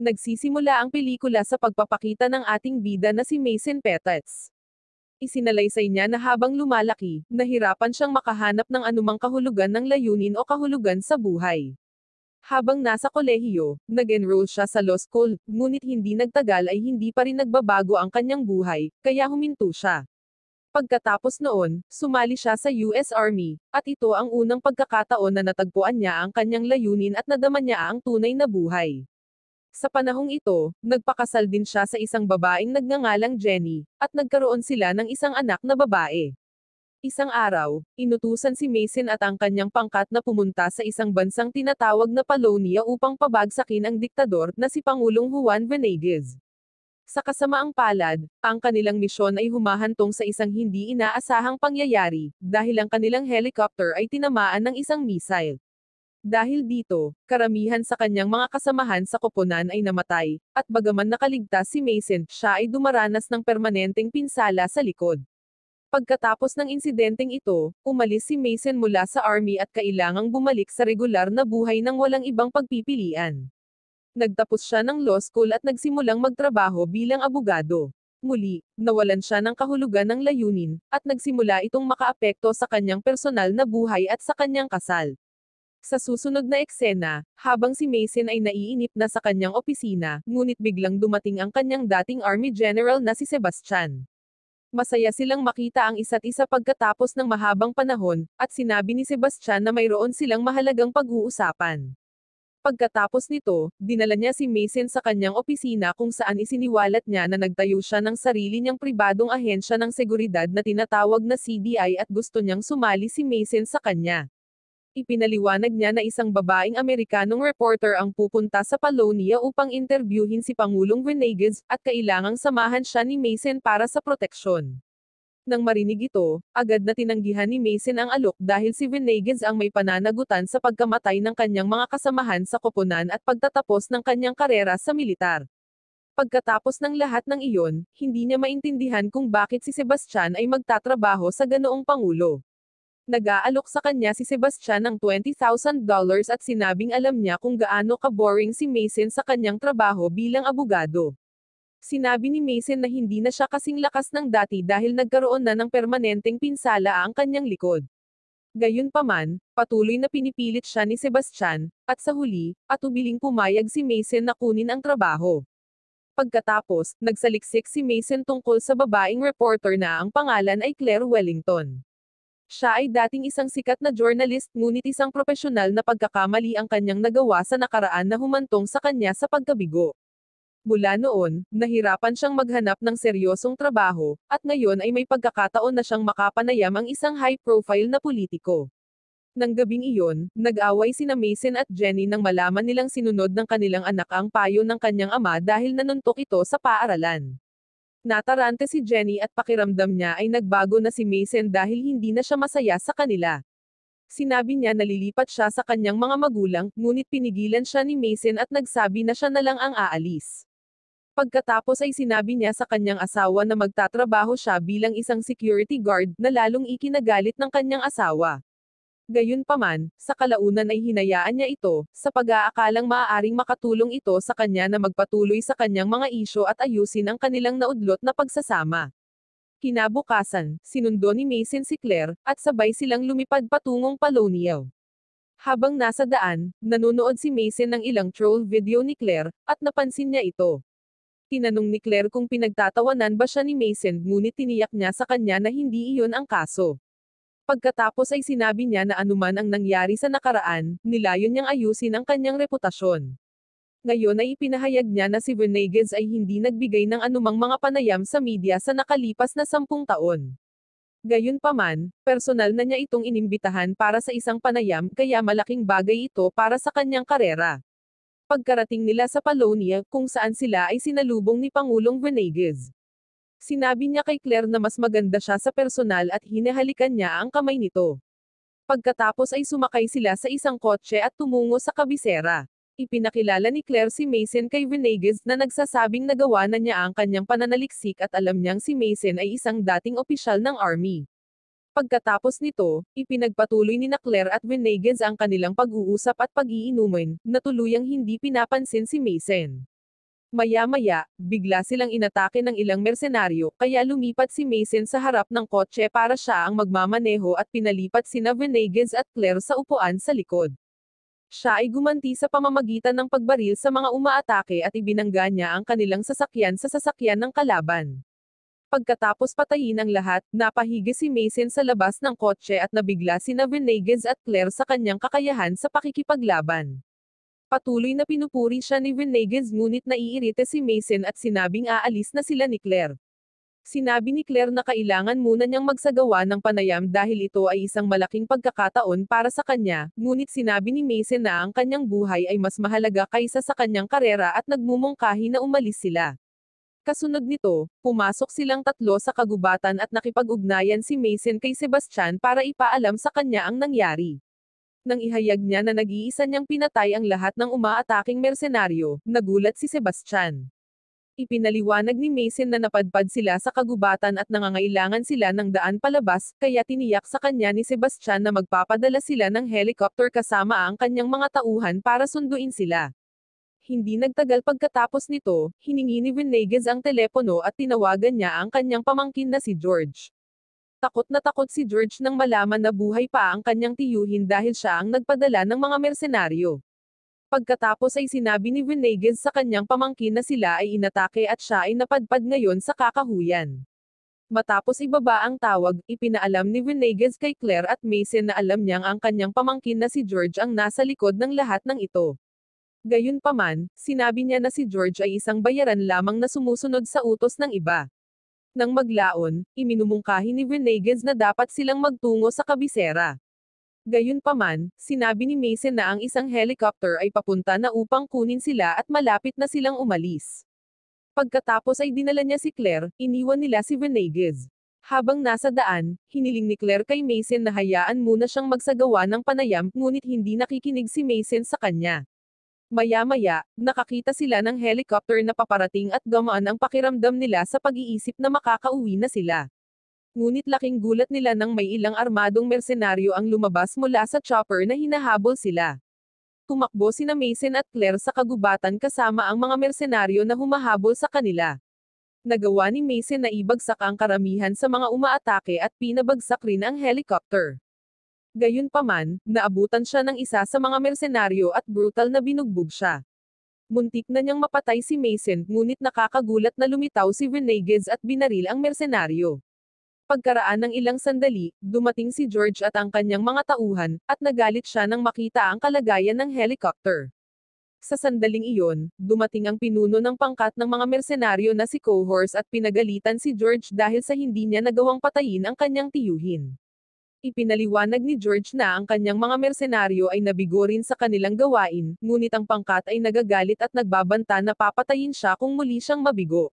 Nagsisimula ang pelikula sa pagpapakita ng ating bida na si Mason Pettis. Isinalaysay niya na habang lumalaki, nahirapan siyang makahanap ng anumang kahulugan ng layunin o kahulugan sa buhay. Habang nasa kolehiyo, nag-enroll siya sa law school, ngunit hindi nagtagal ay hindi pa rin nagbabago ang kanyang buhay, kaya huminto siya. Pagkatapos noon, sumali siya sa US Army, at ito ang unang pagkakataon na natagpuan niya ang kanyang layunin at nadama niya ang tunay na buhay. Sa panahong ito, nagpakasal din siya sa isang babaeng nagngangalang Jenny, at nagkaroon sila ng isang anak na babae. Isang araw, inutusan si Mason at ang kanyang pangkat na pumunta sa isang bansang tinatawag na Polonia upang pabagsakin ang diktador na si Pangulong Juan Venegas. Sa kasamaang palad, ang kanilang misyon ay humahantong sa isang hindi inaasahang pangyayari, dahil ang kanilang helicopter ay tinamaan ng isang missile. Dahil dito, karamihan sa kanyang mga kasamahan sa koponan ay namatay, at bagaman nakaligtas si Mason, siya ay dumaranas ng permanenteng pinsala sa likod. Pagkatapos ng insidenteng ito, umalis si Mason mula sa army at kailangang bumalik sa regular na buhay nang walang ibang pagpipilian. Nagtapos siya ng law school at nagsimulang magtrabaho bilang abogado. Muli, nawalan siya ng kahulugan ng layunin, at nagsimula itong makaapekto sa kanyang personal na buhay at sa kanyang kasal. Sa susunod na eksena, habang si Mason ay naiinip na sa kanyang opisina, ngunit biglang dumating ang kanyang dating Army General na si Sebastian. Masaya silang makita ang isa't isa pagkatapos ng mahabang panahon, at sinabi ni Sebastian na mayroon silang mahalagang pag-uusapan. Pagkatapos nito, dinala niya si Mason sa kanyang opisina kung saan isiniwalat niya na nagtayo siya ng sarili niyang pribadong ahensya ng seguridad na tinatawag na CDI at gusto niyang sumali si Mason sa kanya. Ipinaliwanag niya na isang babaeng Amerikanong reporter ang pupunta sa Polonia upang interbyuhin si Pangulong Venegas, at kailangang samahan siya ni Mason para sa proteksyon. Nang marinig ito, agad na tinanggihan ni Mason ang alok dahil si Venegas ang may pananagutan sa pagkamatay ng kanyang mga kasamahan sa koponan at pagtatapos ng kanyang karera sa militar. Pagkatapos ng lahat ng iyon, hindi niya maintindihan kung bakit si Sebastian ay magtatrabaho sa ganoong pangulo. Nag-aalok sa kanya si Sebastian ng $20,000 at sinabing alam niya kung gaano ka-boring si Mason sa kanyang trabaho bilang abogado. Sinabi ni Mason na hindi na siya kasing lakas ng dati dahil nagkaroon na ng permanenteng pinsala ang kanyang likod. Gayunpaman, patuloy na pinipilit siya ni Sebastian, at sa huli, atubiling pumayag si Mason na kunin ang trabaho. Pagkatapos, nagsaliksik si Mason tungkol sa babaeng reporter na ang pangalan ay Claire Wellington. Siya ay dating isang sikat na journalist ngunit isang propesyonal na pagkakamali ang kanyang nagawa sa nakaraan na humantong sa kanya sa pagkabigo. Mula noon, nahirapan siyang maghanap ng seryosong trabaho, at ngayon ay may pagkakataon na siyang makapanayam ang isang high-profile na politiko. Nang gabing iyon, nag-away sina Mason at Jenny nang malaman nilang sinunod ng kanilang anak ang payo ng kanyang ama dahil nanuntok ito sa paaralan. Natarante si Jenny at pakiramdam niya ay nagbago na si Mason dahil hindi na siya masaya sa kanila. Sinabi niya na lilipat siya sa kanyang mga magulang, ngunit pinigilan siya ni Mason at nagsabi na siya na lang ang aalis. Pagkatapos ay sinabi niya sa kanyang asawa na magtatrabaho siya bilang isang security guard na lalong ikinagalit ng kanyang asawa. Gayunpaman, sa kalaunan ay hinayaan niya ito, sa pag-aakalang maaaring makatulong ito sa kanya na magpatuloy sa kanyang mga isyo at ayusin ang kanilang naudlot na pagsasama. Kinabukasan, sinundo ni Mason si Claire, at sabay silang lumipad patungong Polonia. Habang nasa daan, nanonood si Mason ng ilang troll video ni Claire, at napansin niya ito. Tinanong ni Claire kung pinagtatawanan ba siya ni Mason, ngunit tiniyak niya sa kanya na hindi iyon ang kaso. Pagkatapos ay sinabi niya na anuman ang nangyari sa nakaraan, nilayon niyang ayusin ang kanyang reputasyon. Ngayon ay ipinahayag niya na si Venegas ay hindi nagbigay ng anumang mga panayam sa media sa nakalipas na 10 taon. Gayunpaman, personal na niya itong inimbitahan para sa isang panayam kaya malaking bagay ito para sa kanyang karera. Pagkarating nila sa Polonia, kung saan sila ay sinalubong ni Pangulong Venegas. Sinabi niya kay Claire na mas maganda siya sa personal at hinahalikan niya ang kamay nito. Pagkatapos ay sumakay sila sa isang kotse at tumungo sa kabisera. Ipinakilala ni Claire si Mason kay Venegas na nagsasabing nagawa na niya ang kanyang pananaliksik at alam niyang si Mason ay isang dating opisyal ng army. Pagkatapos nito, ipinagpatuloy ni Claire at Venegas ang kanilang pag-uusap at pag-iinumin, na tuluyang hindi pinapansin si Mason. Maya-maya, bigla silang inatake ng ilang mersenaryo, kaya lumipat si Mason sa harap ng kotse para siya ang magmamaneho at pinalipat sina Venegas at Claire sa upuan sa likod. Siya ay gumanti sa pamamagitan ng pagbaril sa mga umaatake at ibinangga niya ang kanilang sasakyan sa sasakyan ng kalaban. Pagkatapos patayin ang lahat, napahigi si Mason sa labas ng kotse at nabigla sina Venegas at Claire sa kanyang kakayahan sa pakikipaglaban. Patuloy na pinupuri siya ni Venegas ngunit naiirita si Mason at sinabing aalis na sila ni Claire. Sinabi ni Claire na kailangan muna niyang magsagawa ng panayam dahil ito ay isang malaking pagkakataon para sa kanya, ngunit sinabi ni Mason na ang kanyang buhay ay mas mahalaga kaysa sa kanyang karera at nagmumungkahi na umalis sila. Kasunod nito, pumasok silang tatlo sa kagubatan at nakipag-ugnayan si Mason kay Sebastian para ipaalam sa kanya ang nangyari. Nang ihayag niya na nag-iisa niyang pinatay ang lahat ng umaataking mersenaryo, nagulat si Sebastian. Ipinaliwanag ni Mason na napadpad sila sa kagubatan at nangangailangan sila ng daan palabas, kaya tiniyak sa kanya ni Sebastian na magpapadala sila ng helicopter kasama ang kanyang mga tauhan para sunduin sila. Hindi nagtagal pagkatapos nito, hiningi ni Venegas ang telepono at tinawagan niya ang kanyang pamangkin na si George. Takot na takot si George nang malaman na buhay pa ang kanyang tiyuhin dahil siya ang nagpadala ng mga mersenaryo. Pagkatapos ay sinabi ni Venegas sa kanyang pamangkin na sila ay inatake at siya ay napadpad ngayon sa kakahuyan. Matapos ibaba ang tawag, ipinaalam ni Venegas kay Claire at Mason na alam niyang ang kanyang pamangkin na si George ang nasa likod ng lahat ng ito. Gayunpaman, sinabi niya na si George ay isang bayaran lamang na sumusunod sa utos ng iba. Nang maglaon, iminumungkahi ni Venegas na dapat silang magtungo sa kabisera. Gayunpaman, sinabi ni Mason na ang isang helicopter ay papunta na upang kunin sila at malapit na silang umalis. Pagkatapos ay dinala niya si Claire, iniwan nila si Venegas. Habang nasa daan, hiniling ni Claire kay Mason na hayaan muna siyang magsagawa ng panayam, ngunit hindi nakikinig si Mason sa kanya. Maya-maya, nakakita sila ng helicopter na paparating at gamaan ang pakiramdam nila sa pag-iisip na makakauwi na sila. Ngunit laking gulat nila nang may ilang armadong mersenaryo ang lumabas mula sa chopper na hinahabol sila. Tumakbo sina Mason at Claire sa kagubatan kasama ang mga mersenaryo na humahabol sa kanila. Nagawa ni Mason na ibagsak ang karamihan sa mga umaatake at pinabagsak rin ang helicopter. Gayunpaman, naabutan siya ng isa sa mga mersenaryo at brutal na binugbog siya. Muntik na niyang mapatay si Mason, ngunit nakakagulat na lumitaw si Venegas at binaril ang mersenaryo. Pagkaraan ng ilang sandali, dumating si George at ang kanyang mga tauhan, at nagalit siya nang makita ang kalagayan ng helicopter. Sa sandaling iyon, dumating ang pinuno ng pangkat ng mga mersenaryo na si Cohors at pinagalitan si George dahil sa hindi niya nagawang patayin ang kanyang tiyuhin. Ipinaliwanag ni George na ang kanyang mga mersenaryo ay nabigo rin sa kanilang gawain, ngunit ang pangkat ay nagagalit at nagbabanta na papatayin siya kung muli siyang mabigo.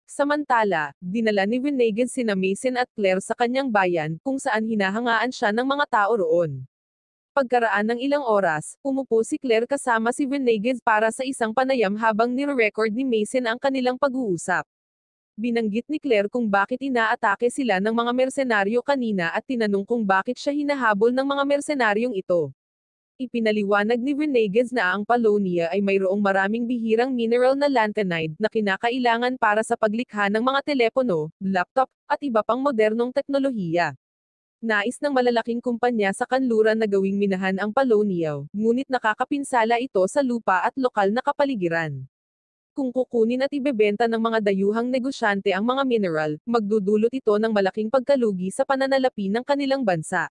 Samantala, dinala ni Venegas sina Mason at Claire sa kanyang bayan, kung saan hinahangaan siya ng mga tao roon. Pagkaraan ng ilang oras, umupo si Claire kasama si Venegas para sa isang panayam habang nire-record ni Mason ang kanilang pag-uusap. Binanggit ni Claire kung bakit inaatake sila ng mga mersenaryo kanina at tinanong kung bakit siya hinahabol ng mga mersenaryong ito. Ipinaliwanag ni Venegas na ang Paulownia ay mayroong maraming bihirang mineral na lanthanide na kinakailangan para sa paglikha ng mga telepono, laptop, at iba pang modernong teknolohiya. Nais ng malalaking kumpanya sa kanluran na gawing minahan ang Paulownia, ngunit nakakapinsala ito sa lupa at lokal na kapaligiran. Kung kukunin at ibebenta ng mga dayuhang negosyante ang mga mineral, magdudulot ito ng malaking pagkalugi sa pananalapi ng kanilang bansa.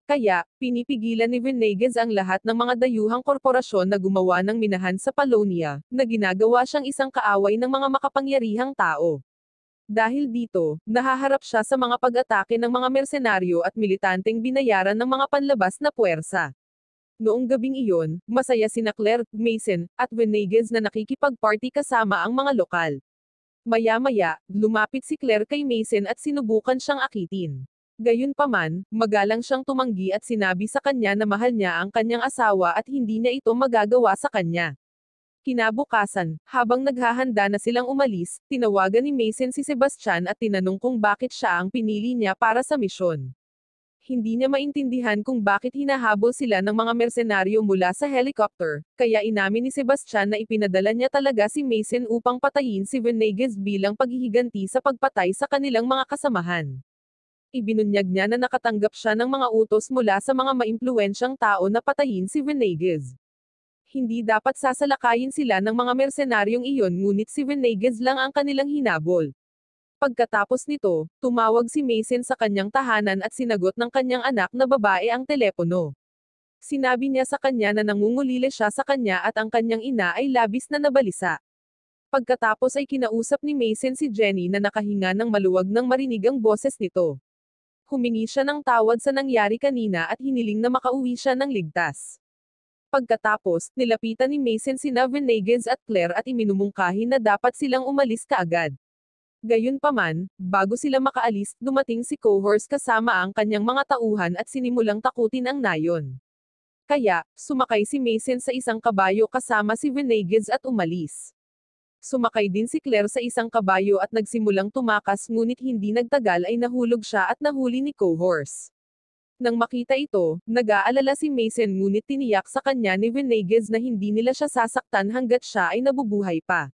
Kaya, pinipigilan ni Venegas ang lahat ng mga dayuhang korporasyon na gumawa ng minahan sa Paulownia, na ginagawa siyang isang kaaway ng mga makapangyarihang tao. Dahil dito, nahaharap siya sa mga pag-atake ng mga mersenaryo at militanteng binayaran ng mga panlabas na puwersa. Noong gabing iyon, masaya sina Claire, Mason, at Venegas na nakikipag-party kasama ang mga lokal. Maya-maya, lumapit si Claire kay Mason at sinubukan siyang akitin. Gayunpaman, magalang siyang tumanggi at sinabi sa kanya na mahal niya ang kanyang asawa at hindi niya ito magagawa sa kanya. Kinabukasan, habang naghahanda na silang umalis, tinawagan ni Mason si Sebastian at tinanong kung bakit siya ang pinili niya para sa misyon. Hindi niya maintindihan kung bakit hinahabol sila ng mga mersenaryo mula sa helicopter, kaya inamin ni Sebastian na ipinadala niya talaga si Mason upang patayin si Venegas bilang paghihiganti sa pagpatay sa kanilang mga kasamahan. Ibinunyag niya na nakatanggap siya ng mga utos mula sa mga maimpluwensyang tao na patayin si Venegas. Hindi dapat sasalakayin sila ng mga mersenaryong iyon ngunit si Venegas lang ang kanilang hinabol. Pagkatapos nito, tumawag si Mason sa kanyang tahanan at sinagot ng kanyang anak na babae ang telepono. Sinabi niya sa kanya na nangungulila siya sa kanya at ang kanyang ina ay labis na nabalisa. Pagkatapos ay kinausap ni Mason si Jenny na nakahinga ng maluwag nang marinig ang boses nito. Humingi siya ng tawad sa nangyari kanina at hiniling na makauwi siya ng ligtas. Pagkatapos, nilapitan ni Mason sina Venegas at Claire at iminumungkahi na dapat silang umalis kaagad. Gayunpaman, bago sila makaalis, dumating si Cohorse kasama ang kanyang mga tauhan at sinimulang takutin ang nayon. Kaya, sumakay si Mason sa isang kabayo kasama si Venegas at umalis. Sumakay din si Claire sa isang kabayo at nagsimulang tumakas ngunit hindi nagtagal ay nahulog siya at nahuli ni Cohorse. Nang makita ito, nag-aalala si Mason ngunit tiniyak sa kanya ni Venegas na hindi nila siya sasaktan hanggat siya ay nabubuhay pa.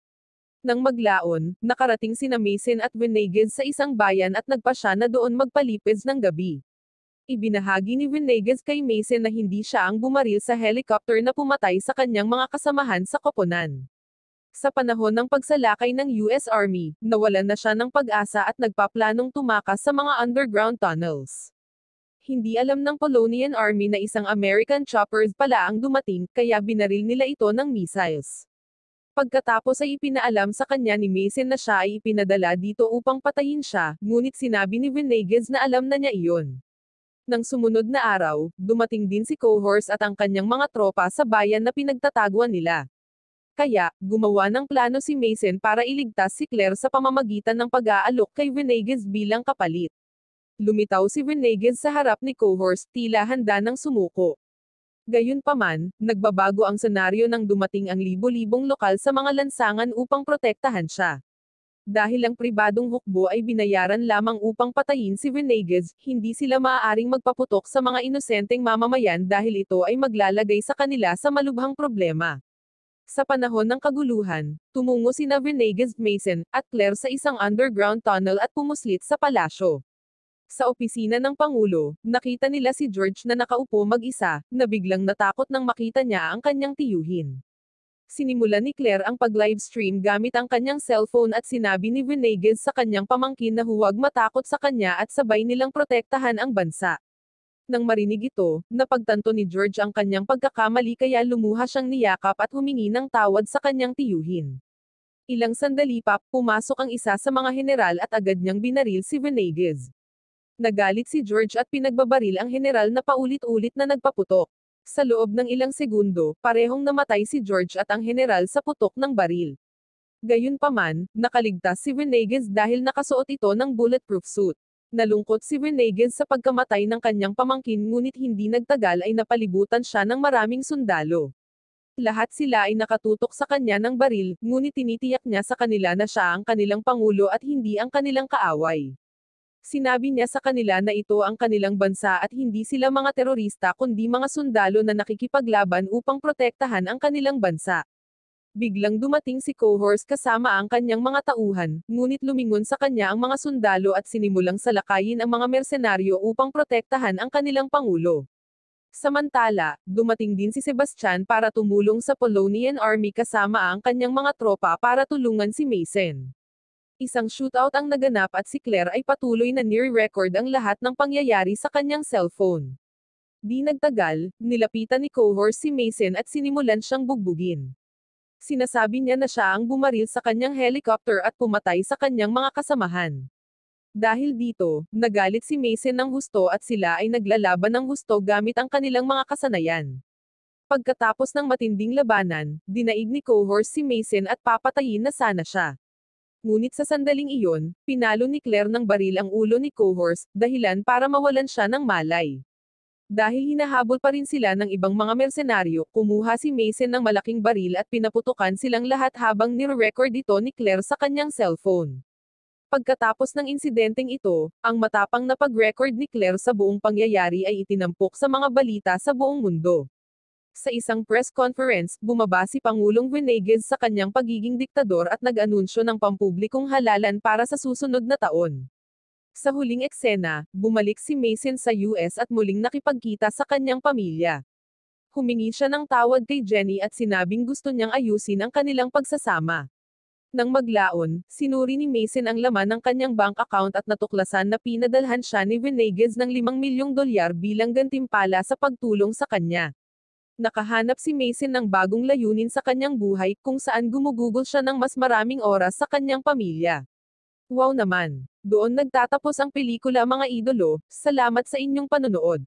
Nang maglaon, nakarating sina Mason at Venegas sa isang bayan at nagpasya na doon magpalipis ng gabi. Ibinahagi ni Venegas kay Mason na hindi siya ang bumaril sa helicopter na pumatay sa kanyang mga kasamahan sa koponan. Sa panahon ng pagsalakay ng US Army, nawalan na siya ng pag-asa at nagpaplanong tumakas sa mga underground tunnels. Hindi alam ng Polonian Army na isang American choppers pala ang dumating, kaya binaril nila ito ng missiles. Pagkatapos ay ipinaalam sa kanya ni Mason na siya ay ipinadala dito upang patayin siya, ngunit sinabi ni Venegas na alam na niya iyon. Nang sumunod na araw, dumating din si Cohorse at ang kanyang mga tropa sa bayan na pinagtataguan nila. Kaya, gumawa ng plano si Mason para iligtas si Claire sa pamamagitan ng pag-aalok kay Venegas bilang kapalit. Lumitaw si Venegas sa harap ni Cohorse, tila handa ng sumuko. Gayunpaman, nagbabago ang senaryo nang dumating ang libo-libong lokal sa mga lansangan upang protektahan siya. Dahil ang pribadong hukbo ay binayaran lamang upang patayin si Venegas, hindi sila maaaring magpaputok sa mga inosenteng mamamayan dahil ito ay maglalagay sa kanila sa malubhang problema. Sa panahon ng kaguluhan, tumungo sina Venegas, Mason, at Claire sa isang underground tunnel at pumuslit sa palasyo. Sa opisina ng Pangulo, nakita nila si George na nakaupo mag-isa, na biglang natakot nang makita niya ang kanyang tiyuhin. Sinimulan ni Claire ang pag-livestream gamit ang kanyang cellphone at sinabi ni Venegas sa kanyang pamangkin na huwag matakot sa kanya at sabay nilang protektahan ang bansa. Nang marinig ito, napagtanto ni George ang kanyang pagkakamali kaya lumuha siyang niyakap at humingi ng tawad sa kanyang tiyuhin. Ilang sandali pa, pumasok ang isa sa mga general at agad niyang binaril si Venegas. Nagalit si George at pinagbabaril ang general na paulit-ulit na nagpaputok. Sa loob ng ilang segundo, parehong namatay si George at ang general sa putok ng baril. Gayunpaman, nakaligtas si Venegas dahil nakasuot ito ng bulletproof suit. Nalungkot si Venegas sa pagkamatay ng kanyang pamangkin ngunit hindi nagtagal ay napalibutan siya ng maraming sundalo. Lahat sila ay nakatutok sa kanya ng baril, ngunit tinitiyak niya sa kanila na siya ang kanilang pangulo at hindi ang kanilang kaaway. Sinabi niya sa kanila na ito ang kanilang bansa at hindi sila mga terorista kundi mga sundalo na nakikipaglaban upang protektahan ang kanilang bansa. Biglang dumating si Cohorse kasama ang kanyang mga tauhan, ngunit lumingon sa kanya ang mga sundalo at sinimulang salakayin ang mga mersenaryo upang protektahan ang kanilang pangulo. Samantala, dumating din si Sebastian para tumulong sa Polonian Army kasama ang kanyang mga tropa para tulungan si Mason. Isang shootout ang naganap at si Claire ay patuloy na nire-record ang lahat ng pangyayari sa kanyang cellphone. Di nagtagal, nilapitan ni Cohorse si Mason at sinimulan siyang bugbugin. Sinasabi niya na siya ang bumaril sa kanyang helicopter at pumatay sa kanyang mga kasamahan. Dahil dito, nagalit si Mason ng husto at sila ay naglalaban ng husto gamit ang kanilang mga kasanayan. Pagkatapos ng matinding labanan, dinaig ni Cohorse si Mason at papatayin na sana siya. Ngunit sa sandaling iyon, pinalo ni Claire ng baril ang ulo ni Cohorse, dahilan para mawalan siya ng malay. Dahil hinahabol pa rin sila ng ibang mga mersenaryo, kumuha si Mason ng malaking baril at pinaputukan silang lahat habang nire-record ito ni Claire sa kanyang cellphone. Pagkatapos ng insidenteng ito, ang matapang na pag-record ni Claire sa buong pangyayari ay itinampok sa mga balita sa buong mundo. Sa isang press conference, bumaba si Pangulong Venegas sa kanyang pagiging diktador at nag-anunsyo ng pampublikong halalan para sa susunod na taon. Sa huling eksena, bumalik si Mason sa US at muling nakipagkita sa kanyang pamilya. Humingi siya ng tawad kay Jenny at sinabing gusto niyang ayusin ang kanilang pagsasama. Nang maglaon, sinuri ni Mason ang laman ng kanyang bank account at natuklasan na pinadalhan siya ni Venegas ng $5 milyong bilang gantimpala sa pagtulong sa kanya. Nakahanap si Mason ng bagong layunin sa kanyang buhay, kung saan gumugugol siya ng mas maraming oras sa kanyang pamilya. Wow naman! Doon nagtatapos ang pelikula mga idolo, salamat sa inyong panonood.